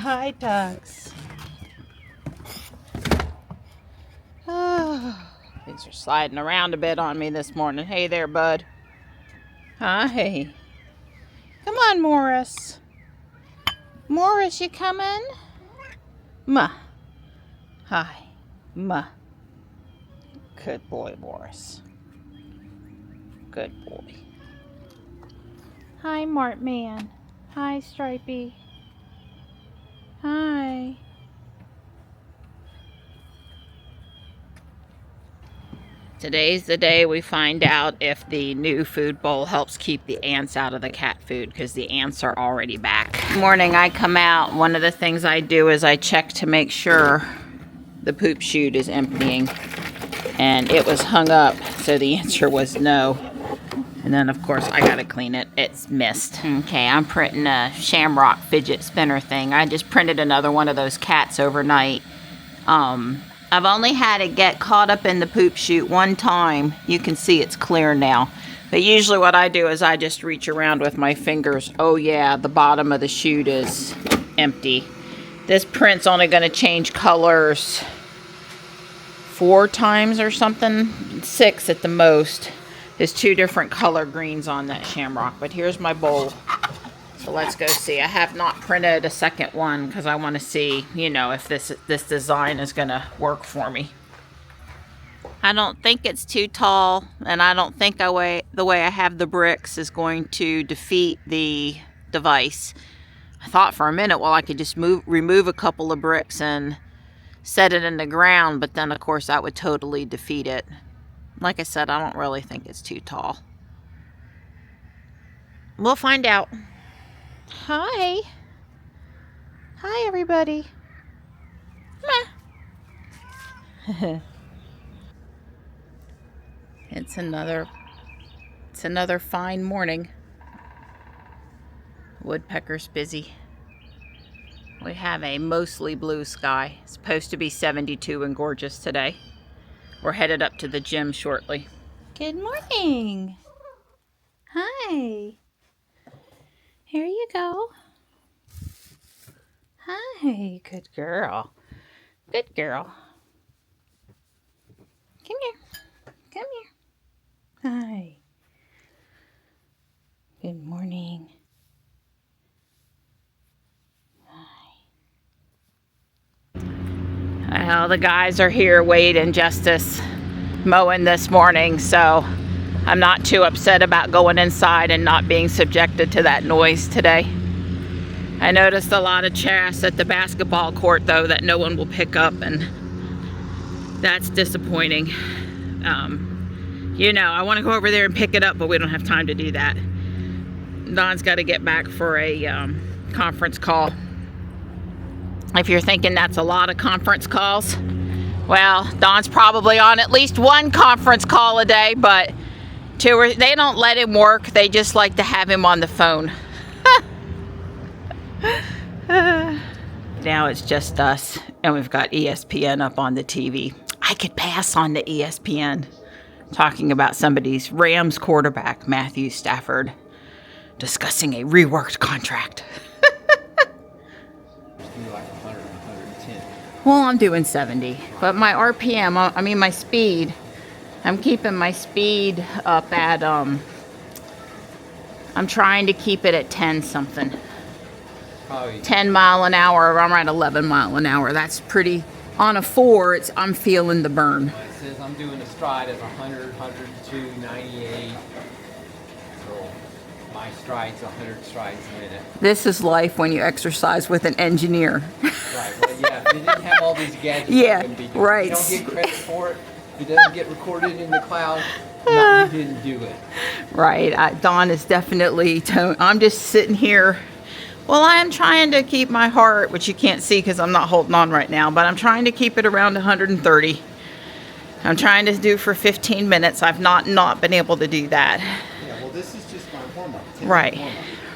Hi, ducks. Oh, things are sliding around a bit on me this morning. Hey there, bud. Hi. Come on, Morris. Morris, you coming? Ma. Hi. Ma. Good boy, Morris. Good boy. Hi, Mart Man. Hi, Stripey. Hi. Today's the day we find out if the new food bowl helps keep the ants out of the cat food, because the ants are already back. Morning I come out, one of the things I do is I check to make sure the poop chute is emptying, and it was hung up, so the answer was no. And then of course I gotta clean it. It's missed. Okay, I'm printing a shamrock fidget spinner thing. I just printed another one of those cats overnight. I've only had it get caught up in the poop chute one time. You can see it's clear now. But usually what I do is I just reach around with my fingers. Oh yeah, the bottom of the chute is empty. This print's only going to change colors 4 times or something. 6 at the most. There's 2 different color greens on that shamrock. But here's my bowl. So let's go see. I have not printed a second one because I want to see, you know, if this design is going to work for me. I don't think it's too tall, and I don't think the way I have the bricks is going to defeat the device. I thought for a minute, well, I could just remove a couple of bricks and set it in the ground, but then of course that would totally defeat it. Like I said, I don't really think it's too tall. We'll find out. Hi. Hi, everybody. It's another fine morning. Woodpecker's busy. We have a mostly blue sky. It's supposed to be 72 and gorgeous today. We're headed up to the gym shortly. Good morning. Hi. Here you go. Hi, good girl. Good girl. Come here. Come here. Hi. Good morning. Hi. Well, the guys are here, Wade and Justice, mowing this morning, so I'm not too upset about going inside and not being subjected to that noise today. I noticed a lot of chaff at the basketball court, though, that no one will pick up, and that's disappointing. You know, I want to go over there and pick it up, but we don't have time to do that. Don's got to get back for a conference call. If you're thinking that's a lot of conference calls, well, Don's probably on at least 1 conference call a day, but 2 or they don't let him work. They just like to have him on the phone. Now it's just us, and we've got ESPN up on the TV. I could pass on to ESPN, talking about somebody's Rams quarterback, Matthew Stafford, discussing a reworked contract. Like 100, 110. Well, I'm doing 70, but my RPM, I mean my speed, I'm keeping my speed up at, I'm trying to keep it at 10 something. Probably 10 mile an hour, I'm at 11 mile an hour. That's pretty, on a 4, I'm feeling the burn. It says I'm doing a stride of 100, 102, 98. So my stride's 100 strides a minute. This is life when you exercise with an engineer. Right, well, yeah, if you didn't have all these gadgets, Yeah, you wouldn't be doing it. right. You don't get credit for it. If it doesn't get recorded in the cloud, no, you didn't do it. Right, Dawn is definitely, I'm just sitting here. Well, I am trying to keep my heart, which you can't see because I'm not holding on right now, but I'm trying to keep it around 130. I'm trying to do for 15 minutes. I've not been able to do that. Yeah, well, this is just my warm-up. Right,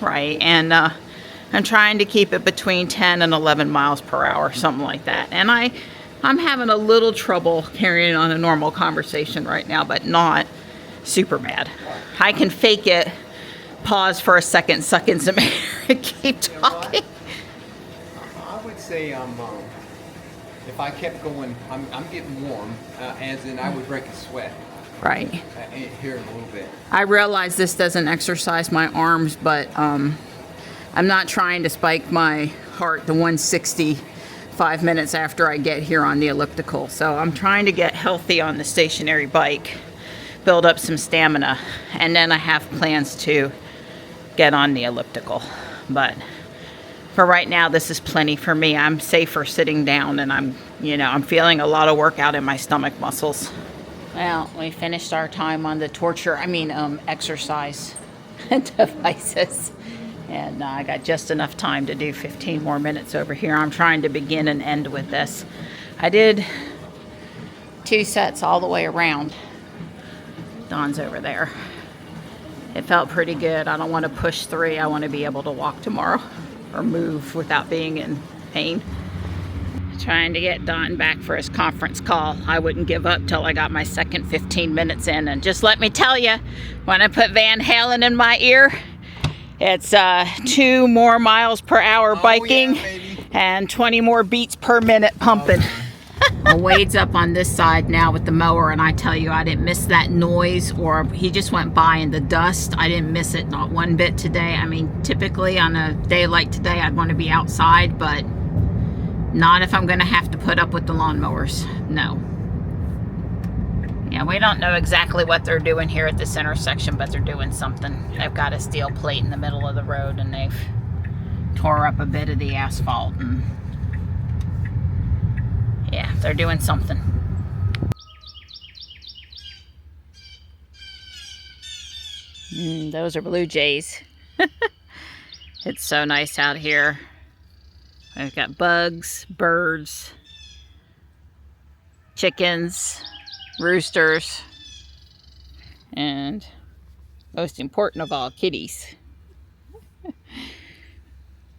right. And I'm trying to keep it between 10 and 11 miles per hour, something like that. And I'm having a little trouble carrying on a normal conversation right now, but not super bad. I can fake it, pause for a second, suck in some air, and keep talking. say if I kept going, I'm getting warm, as in I would break a sweat. Right. Here in a little bit. I realize this doesn't exercise my arms, but I'm not trying to spike my heart to 160 5 minutes after I get here on the elliptical. So I'm trying to get healthy on the stationary bike, build up some stamina, and then I have plans to get on the elliptical. But for right now, this is plenty for me. I'm safer sitting down, and I'm feeling a lot of workout in my stomach muscles. Well, we finished our time on the exercise devices. And I got just enough time to do 15 more minutes over here. I'm trying to begin and end with this. I did 2 sets all the way around. Dawn's over there. It felt pretty good. I don't want to push 3. I want to be able to walk tomorrow or move without being in pain. Trying to get Don back for his conference call. I wouldn't give up till I got my second 15 minutes in. And just let me tell you, when I put Van Halen in my ear, it's 2 more miles per hour biking and 20 more beats per minute pumping. Well, Wade's up on this side now with the mower, and I tell you, I didn't miss that noise, or he just went by in the dust. I didn't miss it, not one bit today. I mean, typically on a day like today, I'd want to be outside, but not if I'm going to have to put up with the lawnmowers. No. Yeah, we don't know exactly what they're doing here at this intersection, but they're doing something. They've got a steel plate in the middle of the road, and they've tore up a bit of the asphalt. And yeah, they're doing something. Those are blue jays. It's so nice out here. We've got bugs, birds, chickens, roosters, and most important of all, kitties.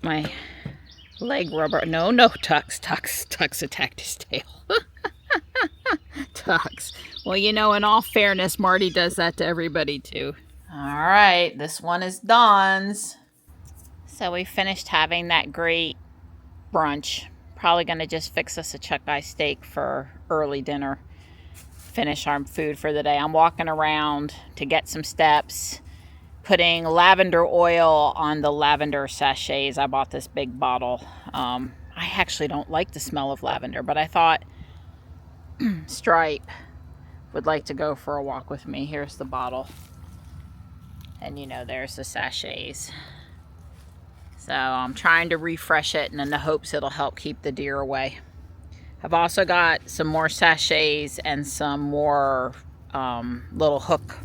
My leg rubber, no, Tux attacked his tail. Tux. Well, you know, in all fairness, Marty does that to everybody too. All right, this one is Dawn's. So we finished having that great brunch. Probably gonna just fix us a chuck eye steak for early dinner. Finish our food for the day. I'm walking around to get some steps, putting lavender oil on the lavender sachets. I bought this big bottle. I actually don't like the smell of lavender, but I thought Stripe would like to go for a walk with me. Here's the bottle. And you know, there's the sachets. So I'm trying to refresh it, and in the hopes it'll help keep the deer away. I've also got some more sachets and some more little hook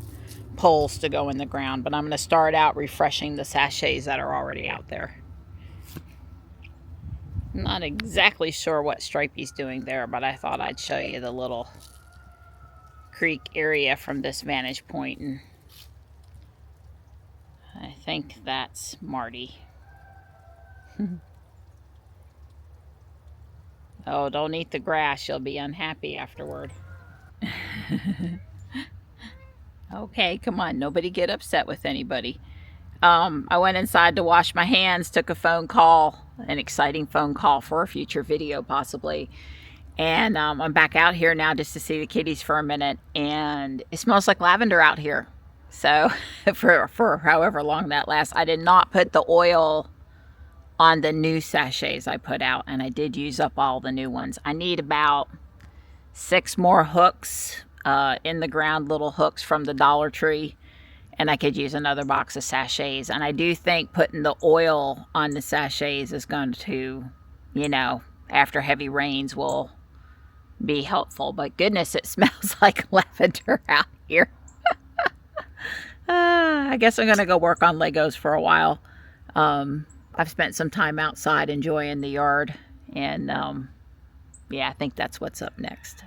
poles to go in the ground, but I'm going to start out refreshing the sachets that are already out there. I'm not exactly sure what Stripey's doing there, but I thought I'd show you the little creek area from this vantage point, and I think that's Marty. Oh, don't eat the grass. You'll be unhappy afterward. Okay, come on. Nobody get upset with anybody. I went inside to wash my hands, took a phone call, an exciting phone call for a future video possibly. And I'm back out here now just to see the kitties for a minute. And it smells like lavender out here. So for however long that lasts, I did not put the oil on the new sachets I put out, and I did use up all the new ones. I need about 6 more hooks in the ground, little hooks from the Dollar Tree, and I could use another box of sachets. And I do think putting the oil on the sachets is going to, you know, after heavy rains will be helpful. But goodness, it smells like lavender out here. I guess I'm gonna go work on Legos for a while. I've spent some time outside enjoying the yard, and yeah, I think that's what's up next.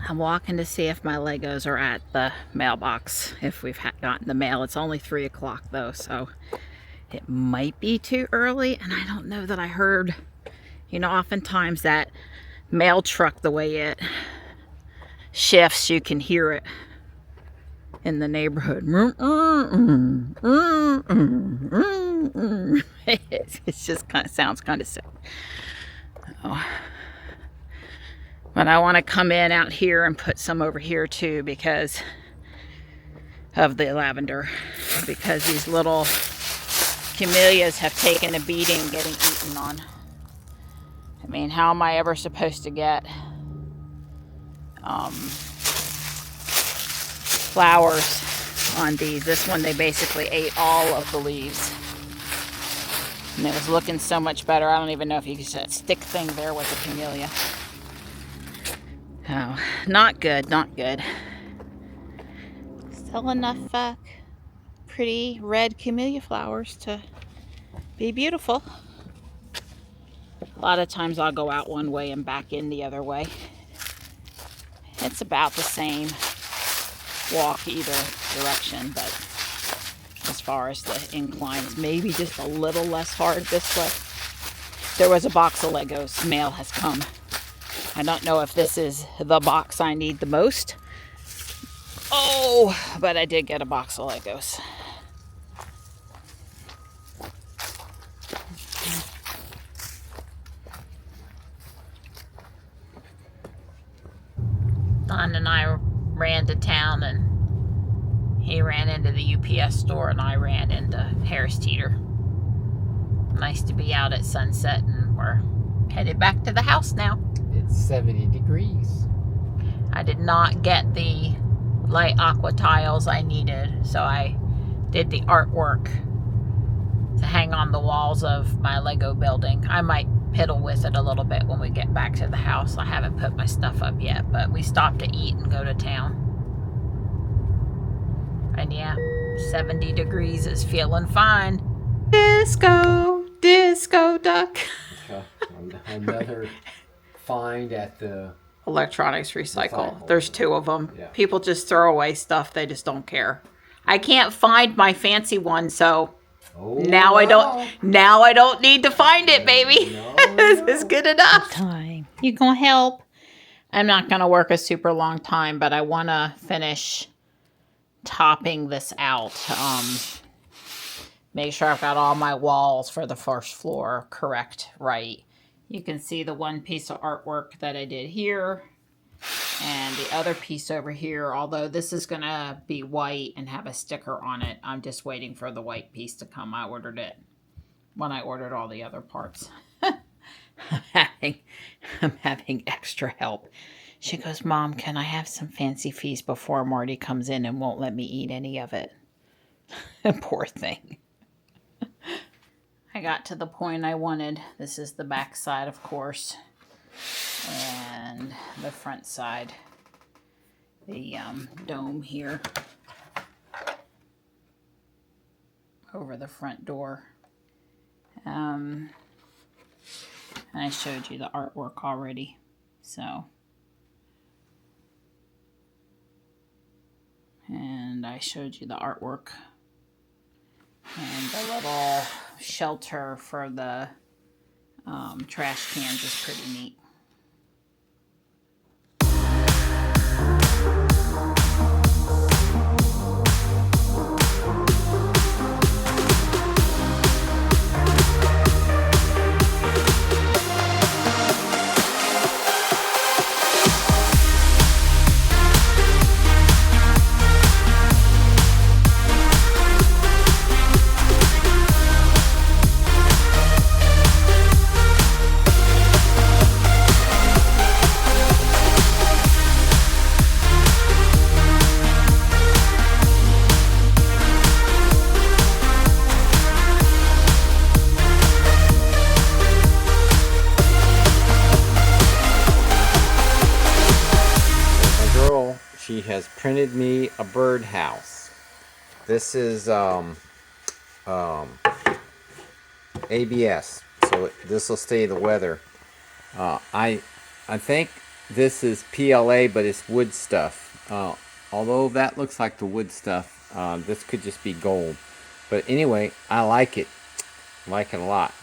I'm walking to see if my Legos are at the mailbox, if we've gotten the mail. It's only 3 o'clock though, so it might be too early, and I don't know that I heard, you know, oftentimes that mail truck, the way it shifts, you can hear it in the neighborhood. It's just kind of sounds kind of sick. Oh. But I want to come in out here and put some over here too because of the lavender. Because these little camellias have taken a beating getting eaten on. I mean, how am I ever supposed to get flowers on these? This one, they basically ate all of the leaves. And it was looking so much better. I don't even know if you could see that stick thing there with the camellia. Oh, not good, not good. Still enough pretty red camellia flowers to be beautiful. A lot of times I'll go out one way and back in the other way. It's about the same walk either direction, but as far as the incline, it's maybe just a little less hard this way. There was a box of Legos. Mail has come. I don't know if this is the box I need the most. Oh, but I did get a box of Legos. Don and I ran to town, and he ran into the UPS store and I ran into Harris Teeter. Nice to be out at sunset, and we're headed back to the house now. It's 70 degrees. I did not get the light aqua tiles I needed, so I did the artwork to hang on the walls of my Lego building. I might piddle with it a little bit when we get back to the house. I haven't put my stuff up yet, but we stopped to eat and go to town. And yeah, 70 degrees is feeling fine. Disco duck. Another find at the Electronics recycle. There's 2 of them. Yeah. People just throw away stuff. They just don't care. I can't find my fancy one, so now I don't need to find it, baby. This is good enough. Time. You gonna help? I'm not gonna work a super long time, but I wanna finish topping this out. Make sure I've got all my walls for the first floor correct, right. You can see the one piece of artwork that I did here and the other piece over here. Although this is going to be white and have a sticker on it, I'm just waiting for the white piece to come. I ordered it when I ordered all the other parts. I'm having extra help. She goes, Mom, can I have some fancy feast before Marty comes in and won't let me eat any of it? Poor thing. I got to the point I wanted. This is the back side, of course, and the front side, the dome here over the front door. And I showed you the artwork already, so. And I showed you the artwork. And the little shelter for the trash cans is pretty neat. She has printed me a birdhouse. This is ABS, so this will stay the weather. I think this is PLA, but it's wood stuff. Although that looks like the wood stuff, this could just be gold. But anyway, I like it. I like it a lot.